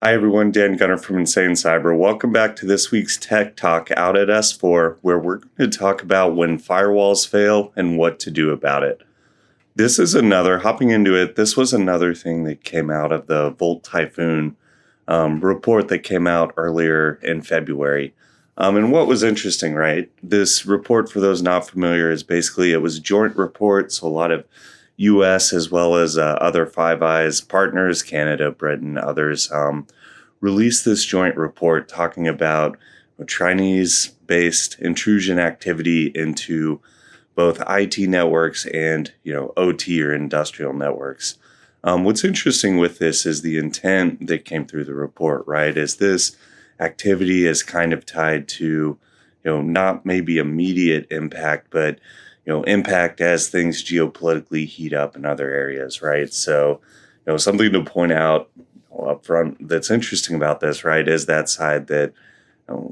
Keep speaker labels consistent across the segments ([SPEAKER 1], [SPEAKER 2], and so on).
[SPEAKER 1] Hi everyone, Dan Gunner from Insane Cyber. Welcome back to this week's Tech Talk out at S4, where we're going to talk about when firewalls fail and what to do about it. This is hopping into it, this was another thing that came out of the Volt Typhoon report that came out earlier in February. And what was interesting, right? This report, for those not familiar, is basically it was a joint report, so a lot of U.S. as well as other Five Eyes partners, Canada, Britain, others, released this joint report talking about Chinese-based intrusion activity into both IT networks and OT or industrial networks. What's interesting with this is the intent that came through the report, right? Is this activity is kind of tied to not maybe immediate impact, but impact as things geopolitically heat up in other areas, right? So, something to point out up front that's interesting about this, right, is that side that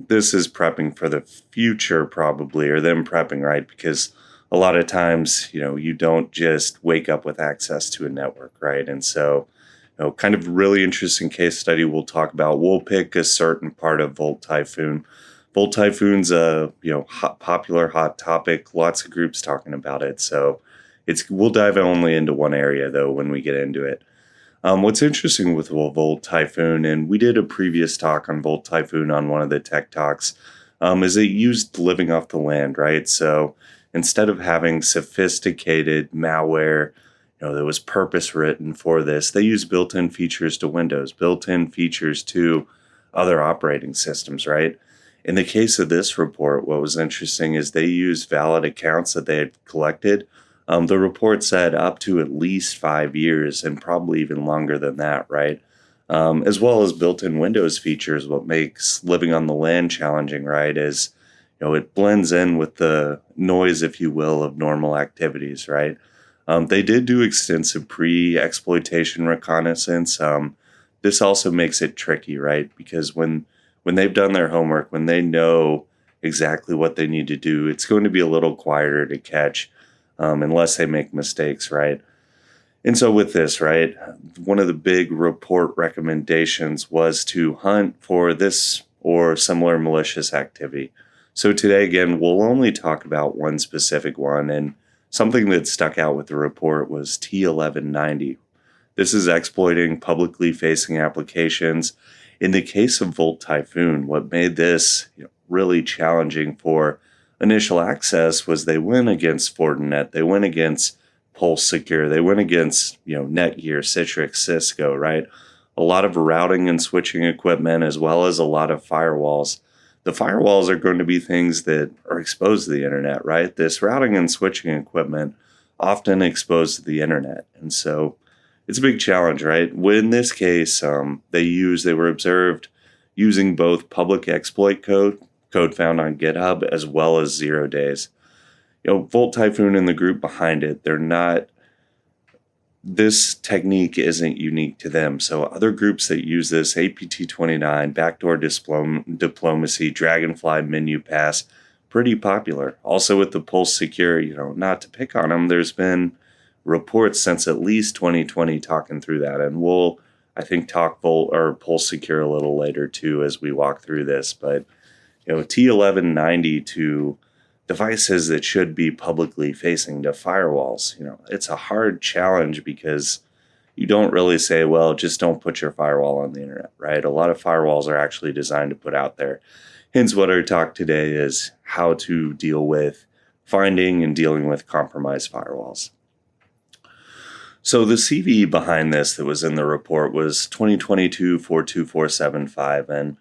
[SPEAKER 1] this is prepping for the future, probably, or them prepping, right? Because a lot of times, you don't just wake up with access to a network, right? And so, kind of really interesting case study we'll talk about. We'll pick a certain part of Volt Typhoon. Volt Typhoon's a popular hot topic. Lots of groups talking about it. So we'll dive only into one area though when we get into it. What's interesting with Volt Typhoon, and we did a previous talk on Volt Typhoon on one of the tech talks, is it used living off the land, right? So instead of having sophisticated malware, that was purpose written for this, they use built-in features to Windows, built-in features to other operating systems, right? In the case of this report, what was interesting is they used valid accounts that they had collected. The report said up to at least 5 years and probably even longer than that, right? As well as built-in Windows features. What makes living on the LAN challenging, right, is it blends in with the noise, if you will, of normal activities, right? They did do extensive pre-exploitation reconnaissance. This also makes it tricky, right? Because when they've done their homework, when they know exactly what they need to do, it's going to be a little quieter to catch unless they make mistakes, right? And so with this, right, one of the big report recommendations was to hunt for this or similar malicious activity. So today, again, we'll only talk about one specific one, and something that stuck out with the report was T1190. This is exploiting publicly facing applications. In the case of Volt Typhoon, what made this really challenging for initial access was they went against Fortinet, they went against Pulse Secure, they went against Netgear, Citrix, Cisco, right? A lot of routing and switching equipment, as well as a lot of firewalls. The firewalls are going to be things that are exposed to the internet, right? This routing and switching equipment often exposed to the internet, and so it's a big challenge, right? In this case, they were observed using both public exploit code found on GitHub, as well as 0 days. Volt Typhoon and the group behind it, this technique isn't unique to them. So other groups that use this, APT29, Backdoor Diplomacy, Dragonfly Menu Pass, pretty popular. Also with the Pulse Secure, not to pick on them, there's been reports since at least 2020 talking through that, and we'll, I think, talk Volt or Pulse Secure a little later too as we walk through this. But T1190 to devices that should be publicly facing to firewalls, it's a hard challenge because you don't really say, well, just don't put your firewall on the internet, right? A lot of firewalls are actually designed to put out there. Hence, what our talk today is how to deal with finding and dealing with compromised firewalls. So the CVE behind this that was in the report was 2022 42475. And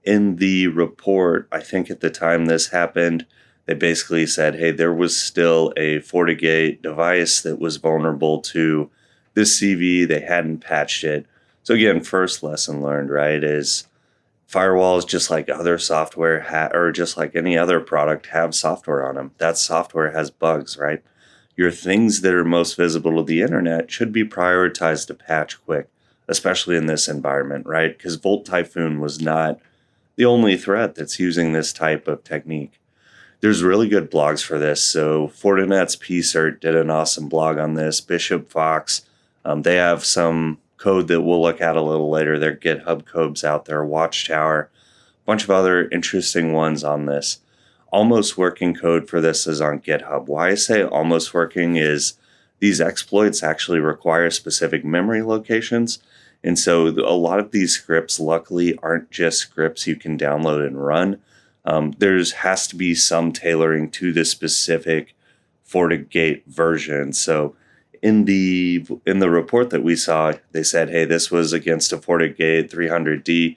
[SPEAKER 1] in the report, I think at the time this happened, they basically said, hey, there was still a FortiGate device that was vulnerable to this CVE. They hadn't patched it. So again, first lesson learned, right, is firewalls, just like other software, or just like any other product, have software on them. That software has bugs, right? Your things that are most visible to the internet should be prioritized to patch quick, especially in this environment, right? Because Volt Typhoon was not the only threat that's using this type of technique. There's really good blogs for this. So Fortinet's PCert did an awesome blog on this. Bishop Fox, they have some code that we'll look at a little later. There are GitHub codes out there, Watchtower, a bunch of other interesting ones on this. Almost working code for this is on GitHub. Why I say almost working is these exploits actually require specific memory locations. And so a lot of these scripts, luckily, aren't just scripts you can download and run. Has to be some tailoring to the specific FortiGate version. So in the report that we saw, they said, hey, this was against a FortiGate 300D.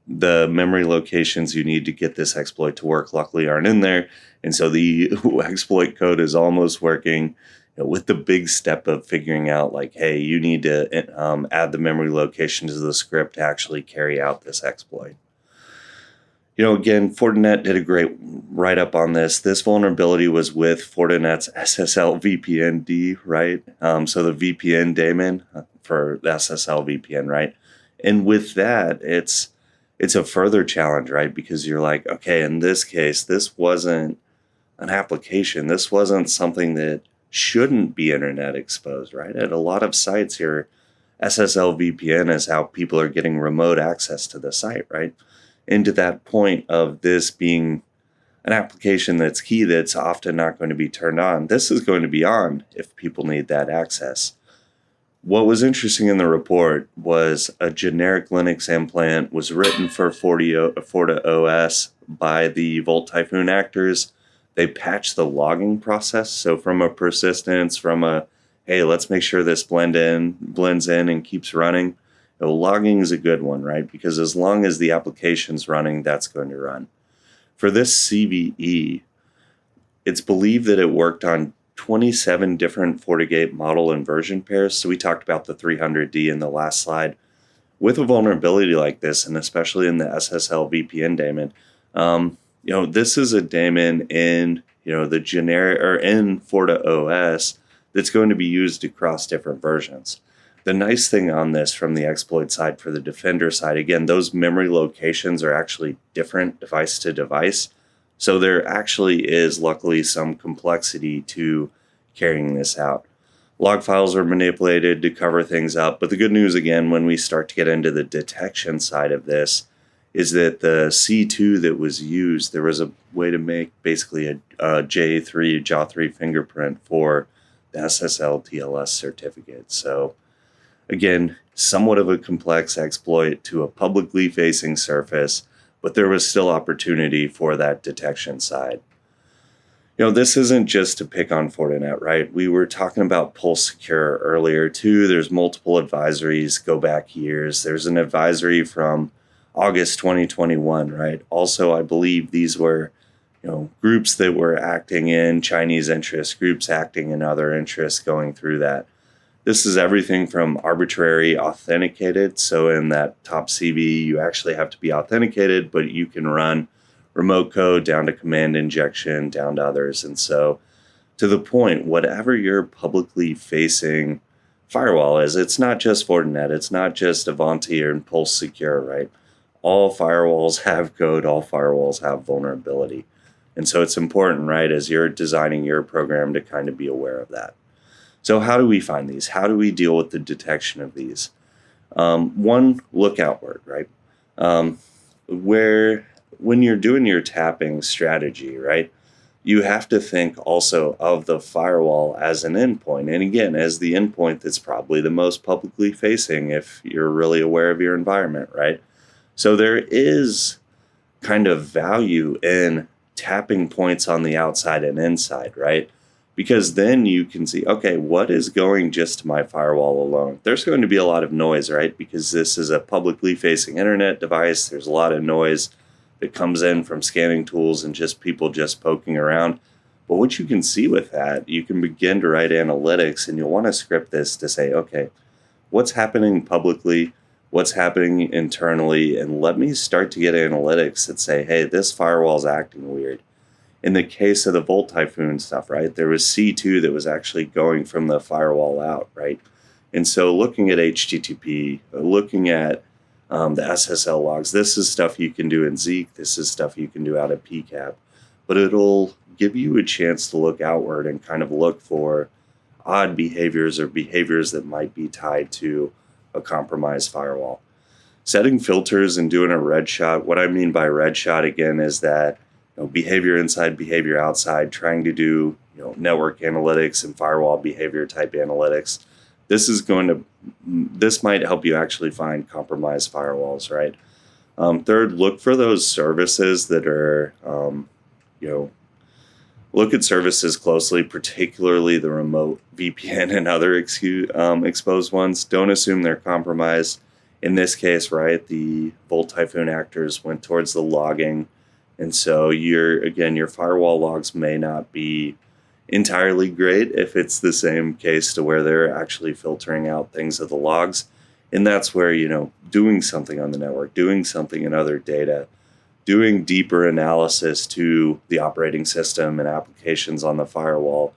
[SPEAKER 1] The memory locations you need to get this exploit to work luckily aren't in there. And so the exploit code is almost working, with the big step of figuring out like, hey, you need to add the memory location to the script to actually carry out this exploit. Again, Fortinet did a great write-up on this. This vulnerability was with Fortinet's SSL VPN-D, right? So the VPN daemon for the SSL VPN, right? And with that, it's a further challenge, right? Because you're like, okay, in this case, this wasn't an application. This wasn't something that shouldn't be internet exposed, right? At a lot of sites here, SSL VPN is how people are getting remote access to the site, right? And to that point of this being an application that's key that's often not going to be turned on, this is going to be on if people need that access. What was interesting in the report was a generic Linux implant was written for FortiOS by the Volt Typhoon actors. They patched the logging process. So from a persistence, hey, let's make sure this blends in and keeps running. Logging is a good one, right? Because as long as the application's running, that's going to run. For this CVE, it's believed that it worked on 27 different FortiGate model and version pairs. So we talked about the 300D in the last slide. With a vulnerability like this, and especially in the SSL VPN daemon, this is a daemon in the generic or in FortiOS that's going to be used across different versions. The nice thing on this from the exploit side for the defender side, again, those memory locations are actually different device to device. So there actually is luckily some complexity to carrying this out. Log files are manipulated to cover things up. But the good news, again, when we start to get into the detection side of this, is that the C2 that was used, there was a way to make basically a J3 fingerprint for the SSL TLS certificate. So again, somewhat of a complex exploit to a publicly facing surface, but there was still opportunity for that detection side. This isn't just to pick on Fortinet, right? We were talking about Pulse Secure earlier too. There's multiple advisories, go back years. There's an advisory from August 2021, right? Also, I believe these were, groups that were acting in Chinese interests, groups acting in other interests going through that. This is everything from arbitrary authenticated. So in that top CV, you actually have to be authenticated, but you can run remote code down to command injection, down to others. And so to the point, whatever your publicly facing firewall is, it's not just Fortinet, it's not just Ivanti or Pulse Secure, right? All firewalls have code, all firewalls have vulnerability. And so it's important, right, as you're designing your program to kind of be aware of that. So how do we find these? How do we deal with the detection of these? One, look outward, right? When you're doing your tapping strategy, right, you have to think also of the firewall as an endpoint. And again, as the endpoint that's probably the most publicly facing if you're really aware of your environment, right? So there is kind of value in tapping points on the outside and inside, right? Because then you can see, okay, what is going just to my firewall alone? There's going to be a lot of noise, right? Because this is a publicly facing internet device. There's a lot of noise that comes in from scanning tools and just people just poking around. But what you can see with that, you can begin to write analytics, and you'll want to script this to say, okay, what's happening publicly? What's happening internally? And let me start to get analytics that say, hey, this firewall's acting weird. In the case of the Volt Typhoon stuff, right, there was C2 that was actually going from the firewall out, right? And so looking at HTTP, looking at the SSL logs, this is stuff you can do in Zeek, this is stuff you can do out of PCAP, but it'll give you a chance to look outward and kind of look for odd behaviors or behaviors that might be tied to a compromised firewall. Setting filters and doing a red shot. What I mean by red shot again is that behavior inside, behavior outside, trying to do network analytics and firewall behavior type analytics. This might help you actually find compromised firewalls, right? Third, look for those services that are, look at services closely, particularly the remote VPN and other exposed ones. Don't assume they're compromised. In this case, right, the Typhoon actors went towards the logging. And so your firewall logs may not be entirely great if it's the same case to where they're actually filtering out things of the logs. And that's where, doing something on the network, doing something in other data, doing deeper analysis to the operating system and applications on the firewall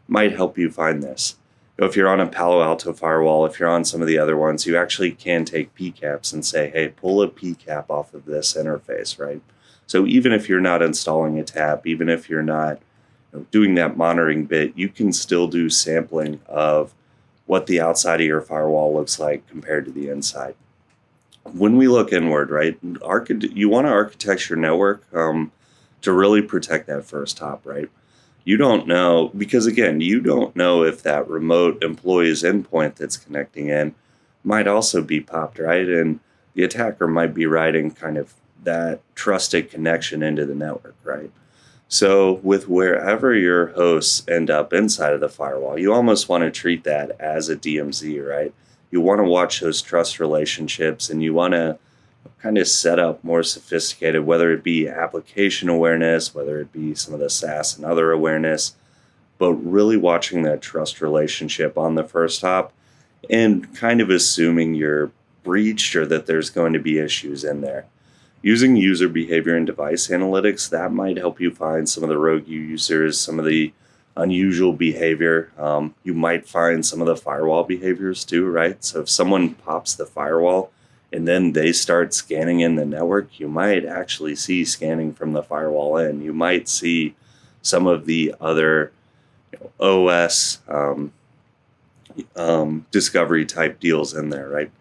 [SPEAKER 1] might help you find this. If you're on a Palo Alto firewall, if you're on some of the other ones, you actually can take PCAPs and say, hey, pull a PCAP off of this interface, right? So even if you're not installing a tap, even if you're not doing that monitoring bit, you can still do sampling of what the outside of your firewall looks like compared to the inside. When we look inward, right, you want to architect your network to really protect that first hop, right? You don't know, because again, you don't know if that remote employee's endpoint that's connecting in might also be popped, right? And the attacker might be writing kind of that trusted connection into the network, right? So with wherever your hosts end up inside of the firewall, you almost want to treat that as a DMZ, right? You want to watch those trust relationships, and you want to kind of set up more sophisticated, whether it be application awareness, whether it be some of the SaaS and other awareness, but really watching that trust relationship on the first hop and kind of assuming you're breached or that there's going to be issues in there. Using user behavior and device analytics, that might help you find some of the rogue users, some of the unusual behavior. You might find some of the firewall behaviors too, right? So if someone pops the firewall and then they start scanning in the network, you might actually see scanning from the firewall in. You might see some of the other OS discovery type deals in there, right?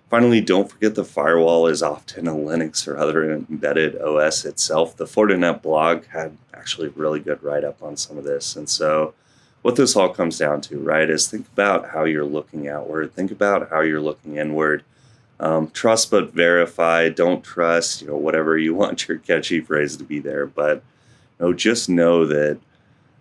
[SPEAKER 1] Finally, don't forget the firewall is often a Linux or other embedded OS itself. The Fortinet blog had actually a really good write-up on some of this. And so what this all comes down to, right, is think about how you're looking outward. Think about how you're looking inward. Trust but verify. Don't trust, whatever you want your catchy phrase to be there. But just know that,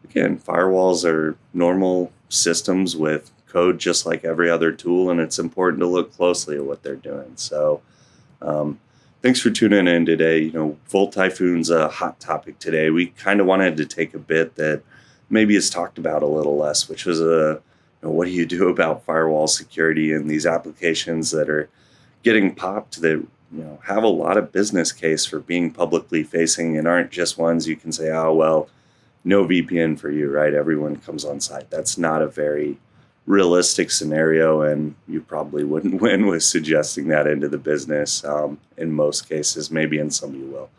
[SPEAKER 1] again, firewalls are normal systems with code just like every other tool, and it's important to look closely at what they're doing. So thanks for tuning in today. Typhoon's a hot topic today. We kind of wanted to take a bit that maybe is talked about a little less, which was what do you do about firewall security and these applications that are getting popped that have a lot of business case for being publicly facing and aren't just ones you can say, oh, well, no VPN for you, right? Everyone comes on site. That's not a very realistic scenario, and you probably wouldn't win with suggesting that into the business in most cases. Maybe in some you will.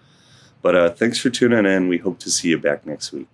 [SPEAKER 1] But thanks for tuning in. We hope to see you back next week.